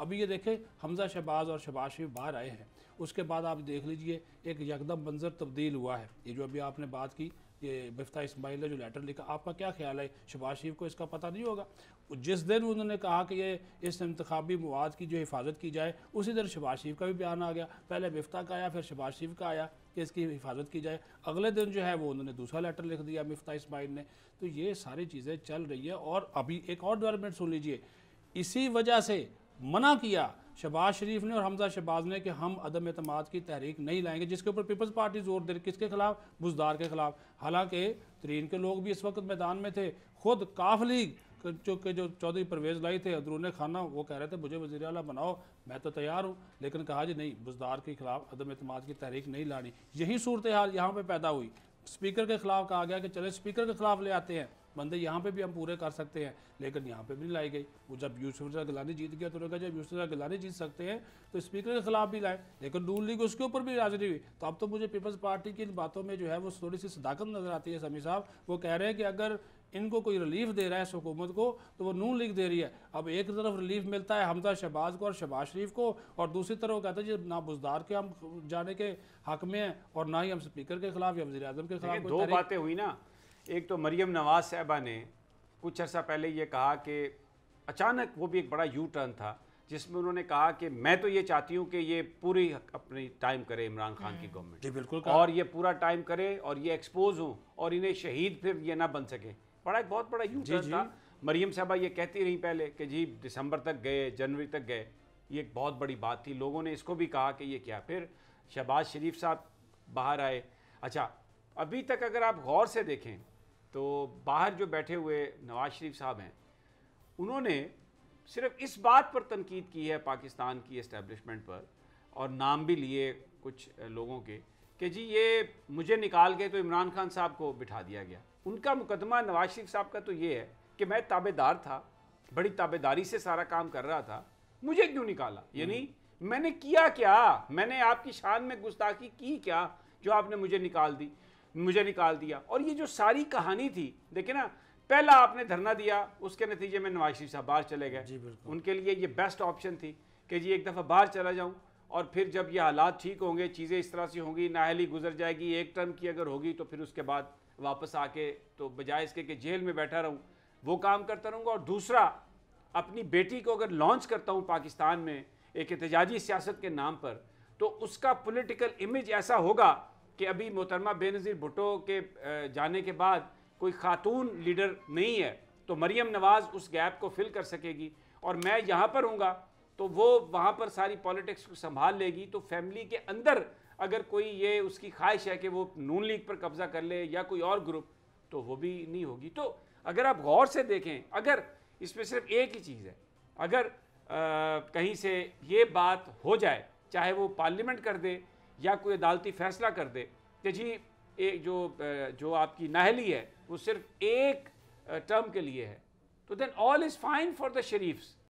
अभी ये देखें हमजा शहबाज और शहबाज शरीफ बाहर आए हैं, उसके बाद आप देख लीजिए एक यकदम मंजर तब्दील हुआ है। ये जो अभी आपने बात की, ये मिफ्ता इस्माइल ने जो लेटर लिखा, आपका क्या ख्याल है? शहबाज शरीफ को इसका पता नहीं होगा? जिस दिन उन्होंने कहा कि ये इस इंतखाबी मवाद की जो हिफाजत की जाए, उसी दिन शहबाज शरीफ का भी बयान आ गया। पहले मिफ्ता का आया, फिर शहबाज शरीफ का आया कि इसकी हिफाजत की जाए। अगले दिन जो है वो उन्होंने दूसरा लेटर लिख दिया मिफ्ता इस्माइल ने। तो ये सारी चीज़ें चल रही है। और अभी एक और डेवलपमेंट सुन लीजिए, इसी वजह से मना किया शहबाज शरीफ ने और हमजा शहबाज ने कि हम अदम एतमाद की तहरीक नहीं लाएंगे, जिसके ऊपर पीपल्स पार्टी जोर दे रही। किसके खिलाफ? बुज़दार के खिलाफ। हालांकि तरीन के लोग भी इस वक्त मैदान में थे, खुद काफ लीग जो चौधरी परवेज़ लाई थे अंदरून खाना, वो कह रहे थे मुझे वज़ीर आला बनाओ, मैं तो तैयार हूँ, लेकिन कहा जी नहीं, बुज़दार के खिलाफ अदम एतमाद की तहरीक नहीं लानी। यही सूरत हाल यहाँ पर पैदा हुई। स्पीकर के खिलाफ कहा गया कि चले स्पीकर के खिलाफ ले आते हैं, बंदे यहाँ पे भी हम पूरे कर सकते हैं, लेकिन यहाँ पे भी नहीं लाई गई। वो जब यूसुफ रज़ा गिलानी जीत गया तो उन्होंने कहा जब यूसुफ रज़ा गिलानी जीत सकते हैं तो स्पीकर के खिलाफ भी लाए, लेकिन नून लीग उसके ऊपर भी राजी नहीं हुई। तो अब तो मुझे पीपल्स पार्टी की इन बातों में जो है वो थोड़ी सी सदाकत नज़र आती है। समी साहब वो कह रहे हैं कि अगर इनको कोई रिलीफ दे रहा है इस हुकूमत को तो वो नून लीग दे रही है। अब एक तरफ रिलीफ मिलता है हमजा शहबाज को और शहबाज शरीफ को, और दूसरी तरफ वो कहते हैं जी ना बुज़दार के हम जाने के हक में हैं और ना ही हम स्पीकर के खिलाफ या वज़ीर आज़म के खिलाफ। दो बातें हुई ना, एक तो मरियम नवाज साहबा ने कुछ अर्सा पहले ये कहा कि अचानक वो भी एक बड़ा यू टर्न था जिसमें उन्होंने कहा कि मैं तो ये चाहती हूँ कि ये पूरी अपनी टाइम करे इमरान खान की गवर्नमेंट, जी बिल्कुल, और ये पूरा टाइम करे और ये एक्सपोज हो और इन्हें शहीद फिर ये ना बन सके। बड़ा एक बहुत बड़ा यू टर्न था। मरियम साहबा ये कहती रही पहले कि जी दिसंबर तक गए, जनवरी तक गए, ये एक बहुत बड़ी बात थी। लोगों ने इसको भी कहा कि ये क्या। फिर शहबाज शरीफ साहब बाहर आए। अच्छा, अभी तक अगर आप गौर से देखें तो बाहर जो बैठे हुए नवाज शरीफ साहब हैं, उन्होंने सिर्फ इस बात पर तनकीद की है पाकिस्तान की एस्टेब्लिशमेंट पर, और नाम भी लिए कुछ लोगों के कि जी ये मुझे निकाल के तो इमरान खान साहब को बिठा दिया गया। उनका मुकदमा नवाज शरीफ साहब का तो ये है कि मैं ताबेदार था, बड़ी ताबेदारी से सारा काम कर रहा था, मुझे क्यों निकाला? यानी मैंने किया क्या? मैंने आपकी शान में गुस्ताखी की क्या जो आपने मुझे निकाल दिया? और ये जो सारी कहानी थी, देखिए ना, पहला आपने धरना दिया, उसके नतीजे में नवाज शरीफ साहब बाहर चले गए। उनके लिए ये बेस्ट ऑप्शन थी कि जी एक दफ़ा बाहर चला जाऊं और फिर जब ये हालात ठीक होंगे, चीज़ें इस तरह से होंगी, नाअहली गुजर जाएगी, एक टर्म की अगर होगी तो फिर उसके बाद वापस आके तो बजाय इसके कि जेल में बैठा रहूं, वो काम करता रहूँगा। और दूसरा, अपनी बेटी को अगर लॉन्च करता हूँ पाकिस्तान में एक एहतजाजी सियासत के नाम पर, तो उसका पॉलिटिकल इमेज ऐसा होगा कि अभी मोहतरमा बेनज़ीर भुट्टो के जाने के बाद कोई खातून लीडर नहीं है, तो मरियम नवाज उस गैप को फिल कर सकेगी, और मैं यहाँ पर हूँगा तो वो वहाँ पर सारी पॉलिटिक्स को संभाल लेगी। तो फैमिली के अंदर अगर कोई ये उसकी ख्वाहिश है कि वो नून लीग पर कब्जा कर ले या कोई और ग्रुप, तो वो भी नहीं होगी। तो अगर आप गौर से देखें, अगर इसमें सिर्फ एक ही चीज़ है, अगर कहीं से ये बात हो जाए, चाहे वो पार्लियामेंट कर दे या कोई अदालती फैसला कर दे कि जी एक जो आपकी नाअहली है वो सिर्फ एक टर्म के लिए है, तो then all is fine for the शरीफ्स।